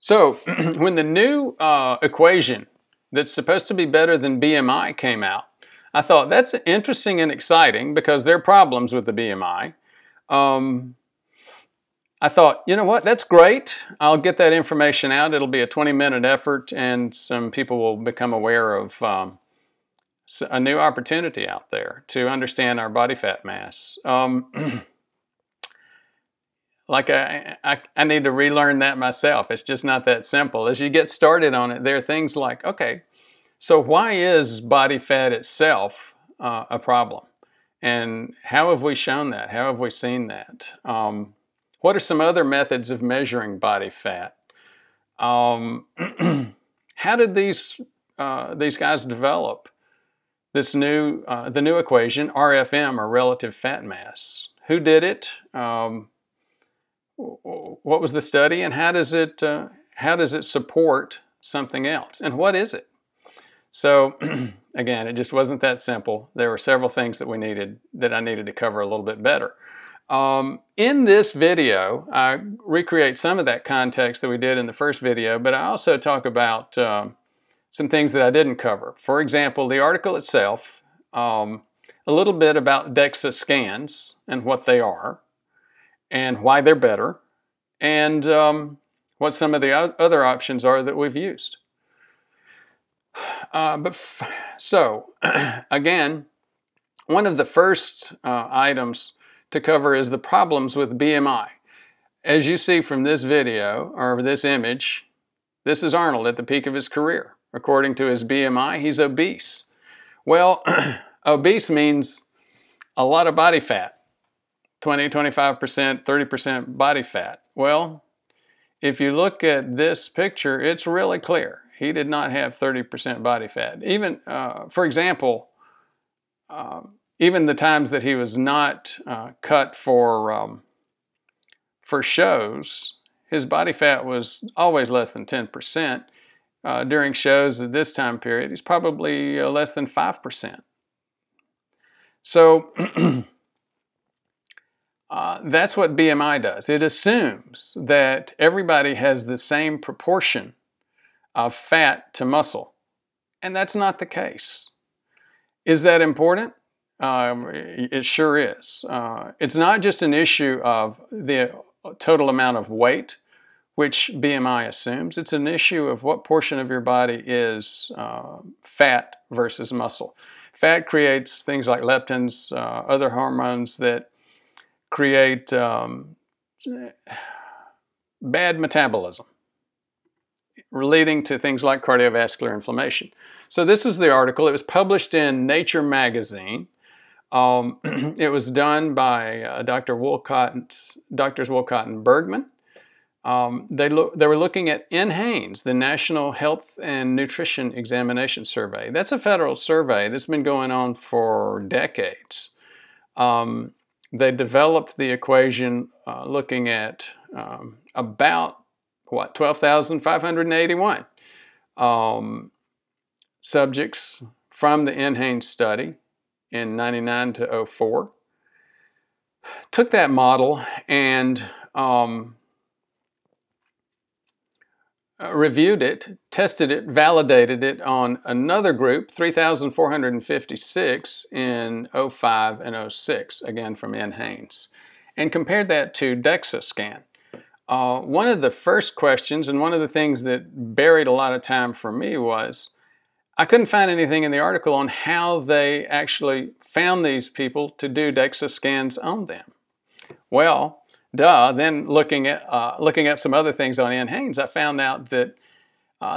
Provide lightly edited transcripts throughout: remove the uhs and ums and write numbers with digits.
So when the new equation that's supposed to be better than BMI came out, I thought that's interesting and exciting because there are problems with the BMI. I thought, you know what, that's great. I'll get that information out. It'll be a 20-minute effort and some people will become aware of a new opportunity out there to understand our body fat mass. Like I need to relearn that myself. It's just not that simple. As you get started on it, there are things like, okay, so why is body fat itself a problem? And how have we shown that? How have we seen that? What are some other methods of measuring body fat? How did these guys develop this the new equation, RFM, or relative fat mass? Who did it? What was the study, and how does it support something else? And what is it? So again, it just wasn't that simple. There were several things that I needed to cover a little bit better. In this video, I recreate some of that context that we did in the first video, but I also talk about some things that I didn't cover. For example, the article itself, a little bit about DEXA scans and what they are, and why they're better, and what some of the other options are that we've used. So, again, one of the first items to cover is the problems with BMI. As you see from this video, or this image, this is Arnold at the peak of his career. According to his BMI, he's obese. Well, obese means a lot of body fat. 20, 25%, 30% body fat. Well, if you look at this picture, it's really clear. He did not have 30% body fat. Even, for example, even the times that he was not cut for shows, his body fat was always less than 10%. During shows at this time period, he's probably less than 5%. So that's what BMI does. It assumes that everybody has the same proportion of fat to muscle, and that's not the case. Is that important? It sure is. It's not just an issue of the total amount of weight, which BMI assumes. It's an issue of what portion of your body is fat versus muscle. Fat creates things like leptins, other hormones that create bad metabolism, leading to things like cardiovascular inflammation. So this was the article. It was published in Nature magazine. It was done by Drs. Wolcott and Bergman. They were looking at NHANES, the National Health and Nutrition Examination Survey. That's a federal survey that's been going on for decades. They developed the equation looking at about, 12,581 subjects from the NHANES study in 99 to 04. Took that model and reviewed it, tested it, validated it on another group, 3,456 in 05 and 06, again from NHANES, and compared that to DEXA Scan. One of the first questions, and one of the things that buried a lot of time for me, was I couldn't find anything in the article on how they actually found these people to do DEXA scans on them. Well, then looking up some other things on NHANES, I found out that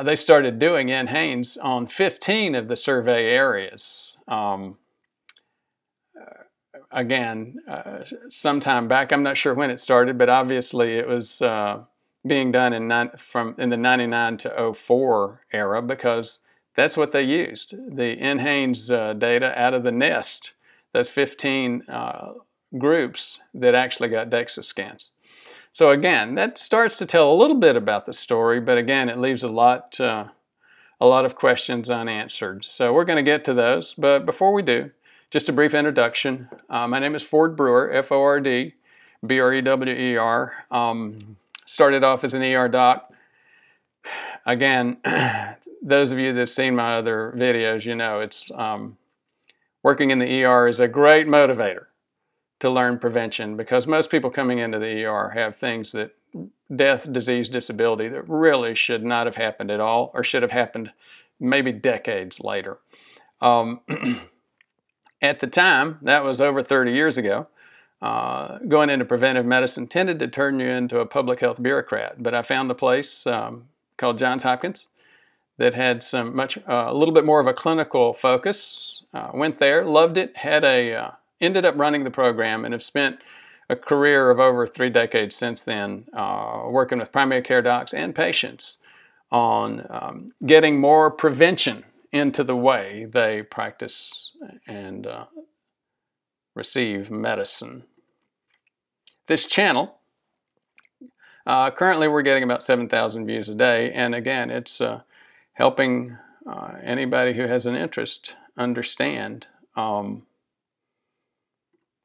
they started doing NHANES on 15 of the survey areas. Again, sometime back, I'm not sure when it started, but obviously it was being done in the 99 to 04 era, because that's what they used. The NHANES data out of the nest, those 15 groups that actually got DEXA scans. So again, that starts to tell a little bit about the story, but again, it leaves a lot of questions unanswered. So we're going to get to those, but before we do, just a brief introduction. My name is Ford Brewer, F-O-R-D, B-R-E-W-E-R. Started off as an ER doc, again, those of you that have seen my other videos, you know it's working in the ER is a great motivator to learn prevention, because most people coming into the ER have things that death, disease, disability that really should not have happened at all, or should have happened maybe decades later. At the time, that was over 30 years ago, going into preventive medicine tended to turn you into a public health bureaucrat. But I found a place called Johns Hopkins that had some a little bit more of a clinical focus. Went there, loved it, ended up running the program, and have spent a career of over 3 decades since then working with primary care docs and patients on getting more prevention into the way they practice and receive medicine. This channel, currently we're getting about 7,000 views a day, and again, it's helping anybody who has an interest understand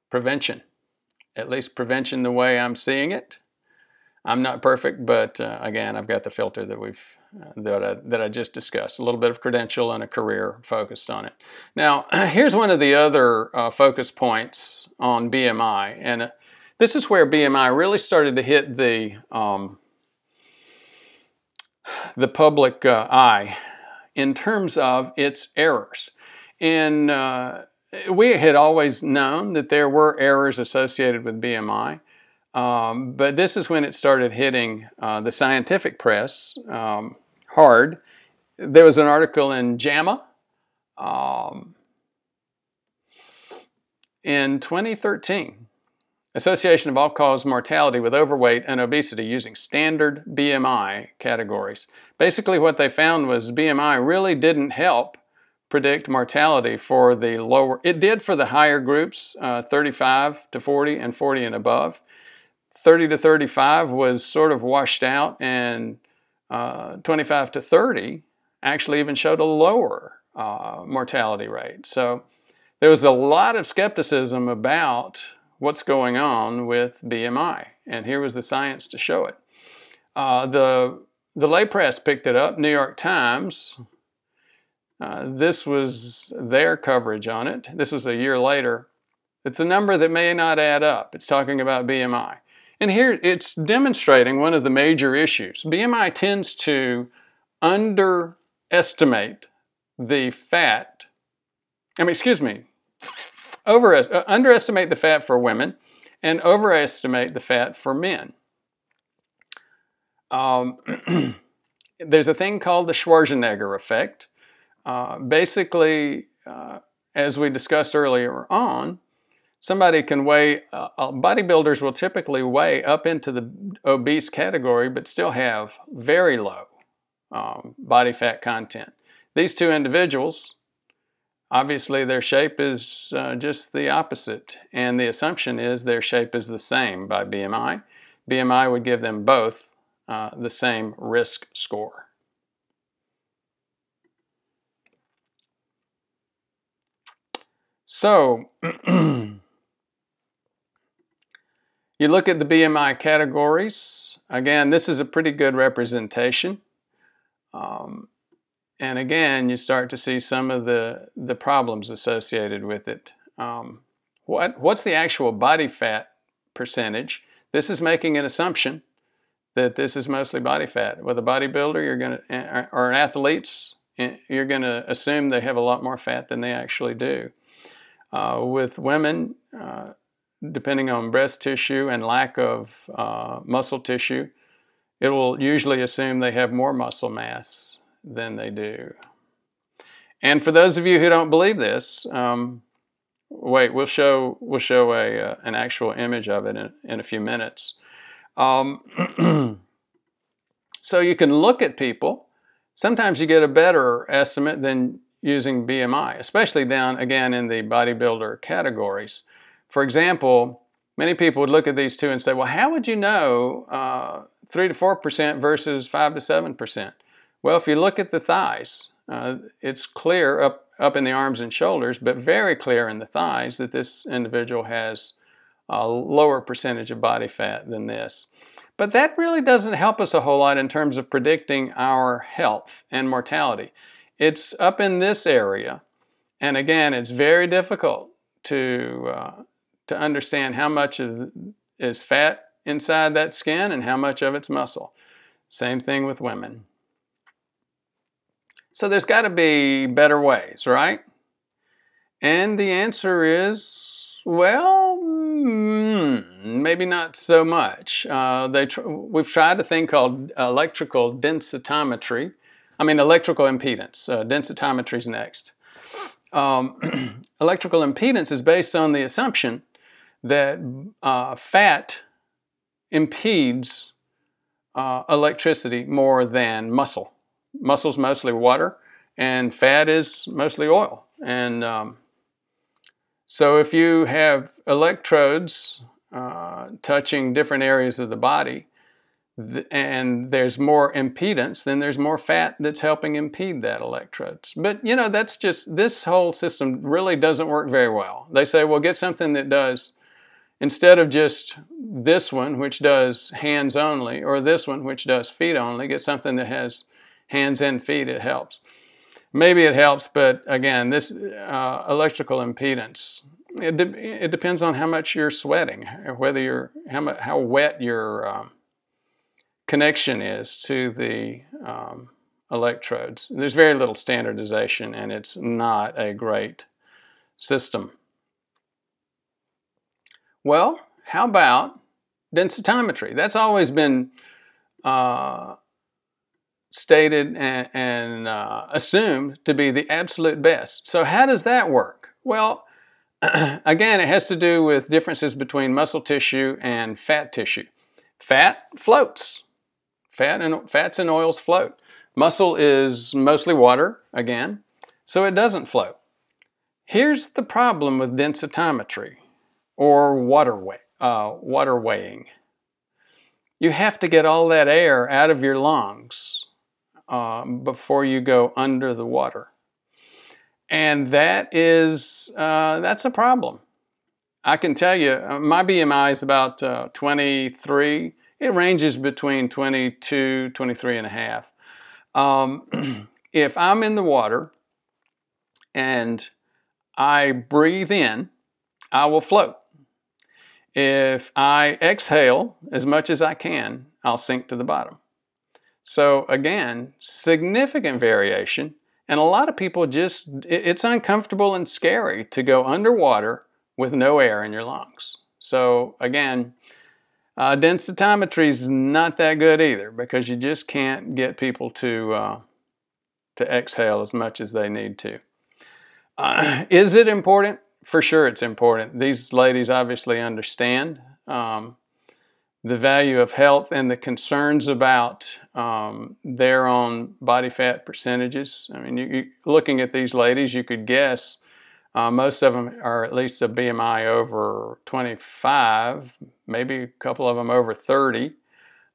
prevention, at least prevention the way I'm seeing it. I'm not perfect, but again, I've got the filter that I just discussed, a little bit of credential and a career focused on it. Now, here's one of the other focus points on BMI, and this is where BMI really started to hit the public eye in terms of its errors. We had always known that there were errors associated with BMI, but this is when it started hitting the scientific press hard. There was an article in JAMA in 2013, Association of All-Cause Mortality with Overweight and Obesity using standard BMI categories. Basically what they found was BMI really didn't help predict mortality for the lower. It did for the higher groups, 35 to 40 and 40 and above. 30 to 35 was sort of washed out, and 25 to 30 actually even showed a lower mortality rate. So there was a lot of skepticism about what's going on with BMI, and here was the science to show it. The lay press picked it up. New York Times, this was their coverage on it. This was a year later. It's a number that may not add up. It's talking about BMI. And here it's demonstrating one of the major issues. BMI tends to underestimate the fat, underestimate the fat for women and overestimate the fat for men. There's a thing called the Schwarzenegger effect. Basically, as we discussed earlier on, somebody can weigh, bodybuilders will typically weigh up into the obese category but still have very low body fat content. These two individuals, obviously their shape is just the opposite, and the assumption is their shape is the same by BMI. BMI would give them both the same risk score. So, you look at the BMI categories. Again, this is a pretty good representation. And again, you start to see some of the problems associated with it. What's the actual body fat percentage? This is making an assumption that this is mostly body fat. With a bodybuilder, or athletes, you're going to assume they have a lot more fat than they actually do. With women, depending on breast tissue and lack of muscle tissue, it will usually assume they have more muscle mass than they do. And for those of you who don't believe this, wait, we'll show an actual image of it in a few minutes. So you can look at people. Sometimes you get a better estimate than using BMI, especially down, again, in the bodybuilder categories. For example, many people would look at these two and say, well, how would you know 3 to 4% versus 5 to 7%? Well, if you look at the thighs, it's clear up in the arms and shoulders, but very clear in the thighs that this individual has a lower percentage of body fat than this. But that really doesn't help us a whole lot in terms of predicting our health and mortality. It's up in this area, and again, it's very difficult to understand how much is fat inside that skin and how much of it's muscle. Same thing with women. So there's got to be better ways, right? And the answer is, well, maybe not so much. We've tried a thing called electrical densitometry. Electrical impedance. Densitometry is next. Electrical impedance is based on the assumption that fat impedes electricity more than muscle. Muscle's mostly water, and fat is mostly oil. And so if you have electrodes touching different areas of the body, and there's more impedance, then there's more fat that's helping impede that electrodes. But that's just, this whole system really doesn't work very well. They say, well, get something that does, instead of just this one, which does hands only, or this one, which does feet only, get something that has hands and feet. It helps. Maybe it helps, but again, this electrical impedance, it depends on how much you're sweating, whether how wet your connection is to the electrodes. There's very little standardization, and it's not a great system. Well, how about densitometry? That's always been stated and assumed to be the absolute best. So how does that work? Well, again, it has to do with differences between muscle tissue and fat tissue. Fat floats. Fats and oils float. Muscle is mostly water, again, so it doesn't float. Here's the problem with densitometry, or water weighing. You have to get all that air out of your lungs before you go under the water. And that's a problem. I can tell you, my BMI is about 23. It ranges between 22, 23 and a half. If I'm in the water and I breathe in, I will float. If I exhale as much as I can, I'll sink to the bottom. So again, significant variation, and a lot of people it's uncomfortable and scary to go underwater with no air in your lungs. So again, densitometry is not that good either, because you just can't get people to exhale as much as they need to. Is it important? For sure it's important. These ladies obviously understand the value of health and the concerns about their own body fat percentages. Looking at these ladies, you could guess most of them are at least a BMI over 25, maybe a couple of them over 30,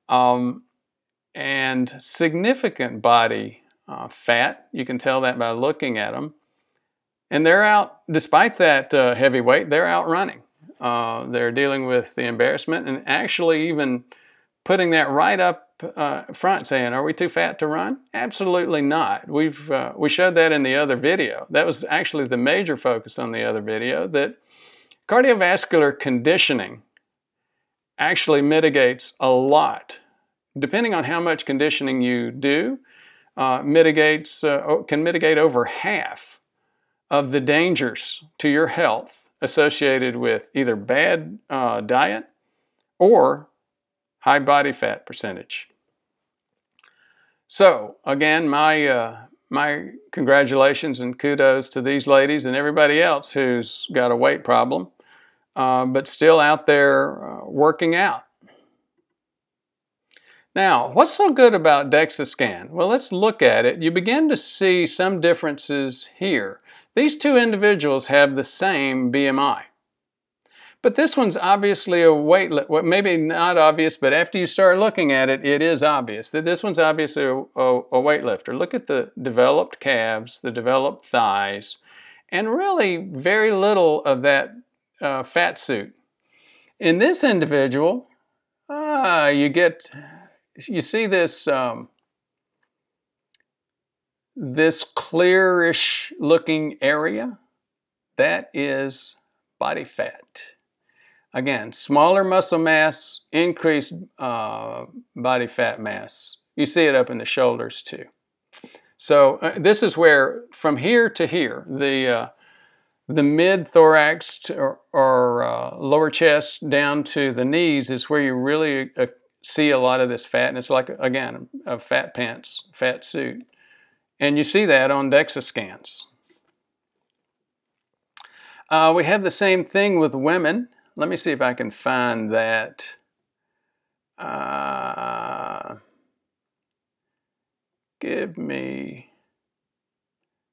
and significant body fat. You can tell that by looking at them. And they're out, despite that heavy weight, they're out running. They're dealing with the embarrassment and actually even putting that right up front, saying, are we too fat to run? Absolutely not. We showed that in the other video. That was actually the major focus on the other video, that cardiovascular conditioning actually mitigates a lot. Depending on how much conditioning you do, can mitigate over half of the dangers to your health associated with either bad diet or high body fat percentage. So again, my congratulations and kudos to these ladies and everybody else who's got a weight problem, but still out there working out. Now, what's so good about DEXA Scan? Well, let's look at it. You begin to see some differences here. These two individuals have the same BMI. But this one's obviously a well, maybe not obvious, but after you start looking at it, it is obvious that this one's obviously a weightlifter. Look at the developed calves, the developed thighs, and really very little of that fat suit. In this individual, you see this this clearish looking area. That is body fat. Again, smaller muscle mass, increased body fat mass. You see it up in the shoulders too. So this is where, from here to here, the mid-thorax or lower chest down to the knees is where you really see a lot of this fat. And it's like, again, a fat pants, fat suit. And you see that on DEXA scans. We have the same thing with women. Let me see if I can find that. Give me,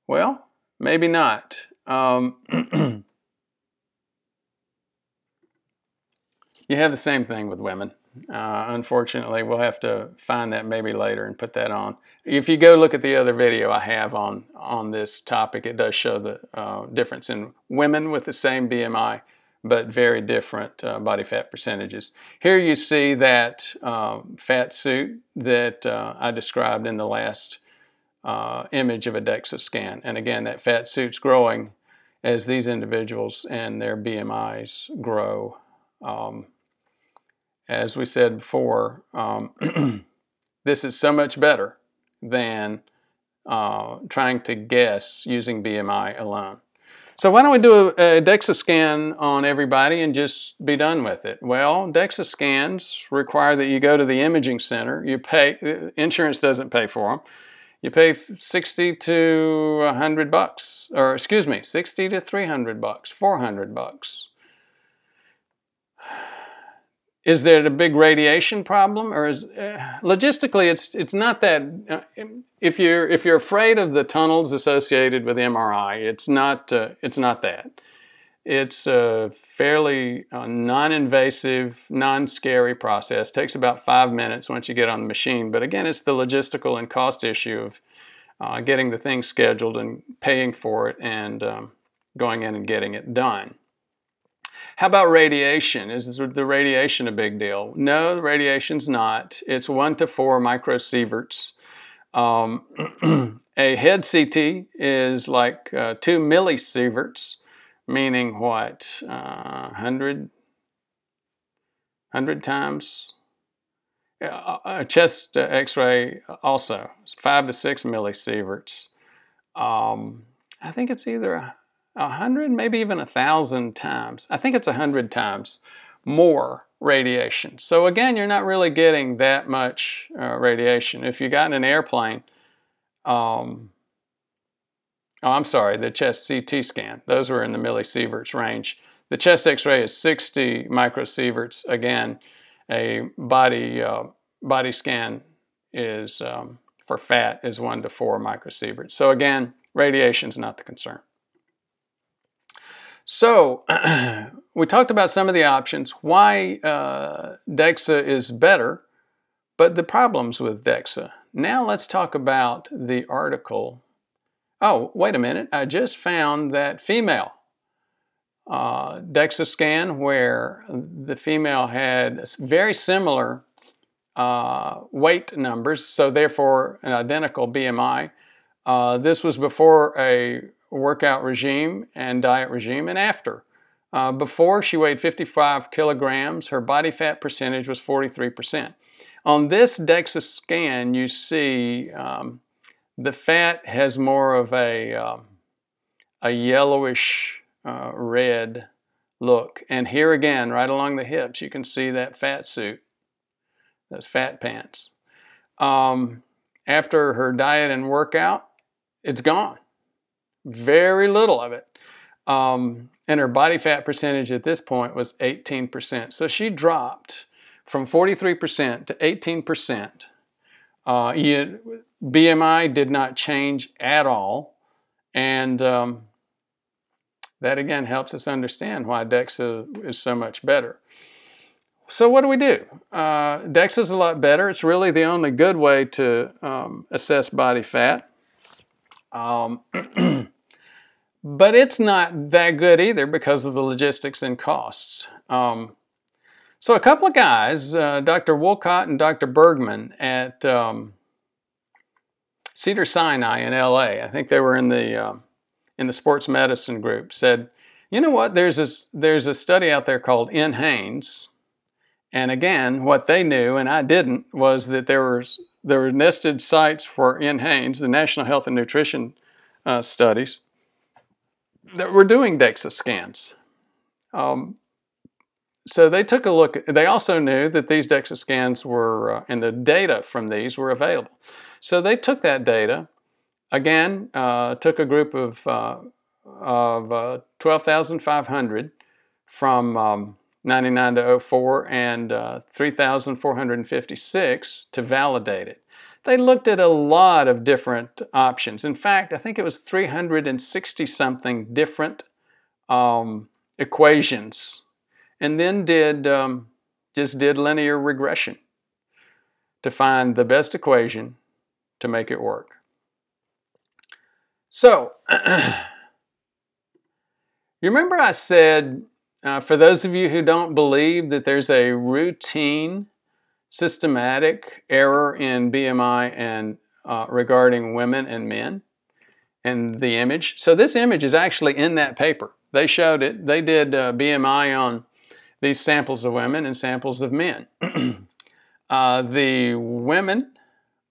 well, maybe not. You have the same thing with women. Unfortunately, we'll have to find that maybe later and put that on. If you go look at the other video I have on this topic, it does show the difference in women with the same BMI, but very different body fat percentages. Here you see that fat suit that I described in the last image of a DEXA scan. And again, that fat suit's growing as these individuals and their BMIs grow. As we said before, this is so much better than trying to guess using BMI alone. So why don't we do a DEXA scan on everybody and just be done with it? Well, DEXA scans require that you go to the imaging center. You pay, insurance doesn't pay for them. You pay $60 to $100, or excuse me, $60 to $300, $400. Is there a big radiation problem, or is logistically it's not that? If you're afraid of the tunnels associated with MRI, it's not that. It's a fairly non-invasive, non-scary process. It takes about 5 minutes once you get on the machine. But again, it's the logistical and cost issue of getting the thing scheduled and paying for it and going in and getting it done. How about radiation? Is the radiation a big deal? No, the radiation's not. It's 1 to 4 microsieverts. A head CT is like 2 millisieverts, meaning what? 100 times? A chest X-ray also, 5 to 6 millisieverts. I think it's either 100, maybe even 1,000 times. I think it's 100 times more radiation. So again, you're not really getting that much radiation. If you got in an airplane, oh, I'm sorry, the chest CT scan, those were in the millisieverts range. The chest X-ray is 60 microsieverts. Again, a body scan is for fat is 1 to 4 microsieverts. So again, radiation is not the concern. So we talked about some of the options, why DEXA is better, but the problems with DEXA. Now let's talk about the article. Oh, wait a minute. I just found that female DEXA scan where the female had very similar weight numbers, so therefore an identical BMI. This was before a workout regime and diet regime, and after. Before, she weighed 55 kilograms. Her body fat percentage was 43%. On this DEXA scan, you see the fat has more of a yellowish red look. And here again, right along the hips, you can see that fat suit, those fat pants. After her diet and workout, it's gone. Very little of it. And her body fat percentage at this point was 18%. So she dropped from 43% to 18%. BMI did not change at all. And that again helps us understand why DEXA is so much better. So what do we do? DEXA is a lot better. It's really the only good way to assess body fat. But it's not that good either because of the logistics and costs. So a couple of guys, Dr. Wolcott and Dr. Bergman at Cedars-Sinai in LA, I think they were in the sports medicine group, said, you know what, there's a study out there called NHANES, and again, what they knew and I didn't was that there were nested sites for NHANES, the National Health and Nutrition studies, that were doing DEXA scans. So they took a look. They also knew that these DEXA scans were, and the data from these were available. So they took that data, again, took a group of 12,500 from 99 to 04 and 3,456 to validate it. They looked at a lot of different options. In fact, I think it was 360-something different equations, and then just did linear regression to find the best equation to make it work. So, you remember I said, for those of you who don't believe that there's a routine systematic error in BMI and regarding women and men and the image. So this image is actually in that paper. They showed it. They did BMI on these samples of women and samples of men. The women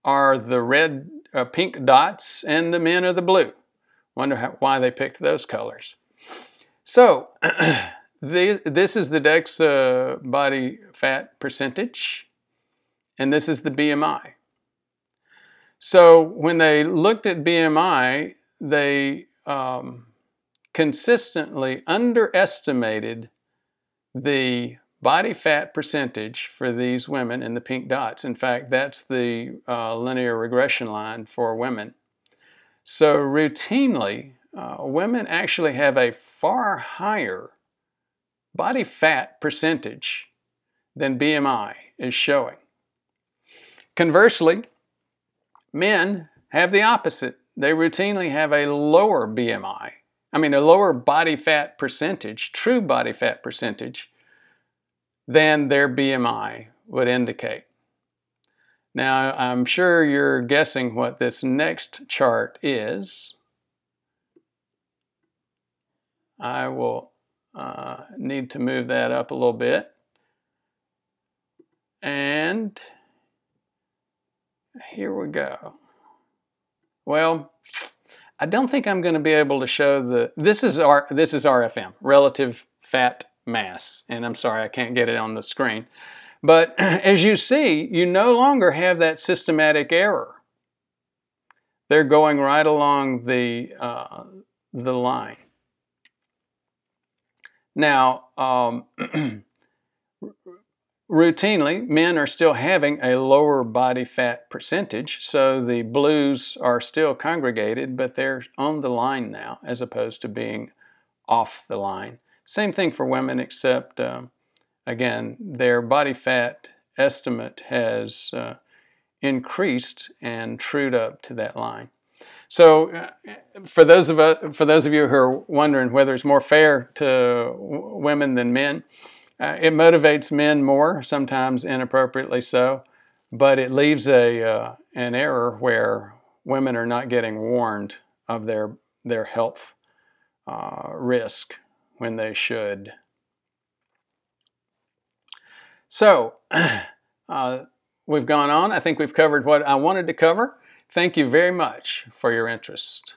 are the pink dots and the men are the blue. Wonder why they picked those colors. So this is the DEXA body fat percentage, and this is the BMI. So when they looked at BMI, they consistently underestimated the body fat percentage for these women in the pink dots. In fact, that's the linear regression line for women. So routinely, women actually have a far higher body fat percentage than BMI is showing. Conversely, men have the opposite. They routinely have a lower BMI. I mean, a lower body fat percentage, true body fat percentage, than their BMI would indicate. Now, I'm sure you're guessing what this next chart is. I will need to move that up a little bit. And here we go. Well, I don't think I'm going to be able to show this is RFM, relative fat mass, and I'm sorry I can't get it on the screen. But as you see, you no longer have that systematic error. They're going right along the line. Now, routinely, men are still having a lower body fat percentage, so the blues are still congregated, but they're on the line now as opposed to being off the line. Same thing for women, except, again, their body fat estimate has increased and trued up to that line. So for those of you who are wondering whether it's more fair to women than men, it motivates men more, sometimes inappropriately so, but it leaves an error where women are not getting warned of their health risk when they should. So we've gone on. I think we've covered what I wanted to cover. Thank you very much for your interest.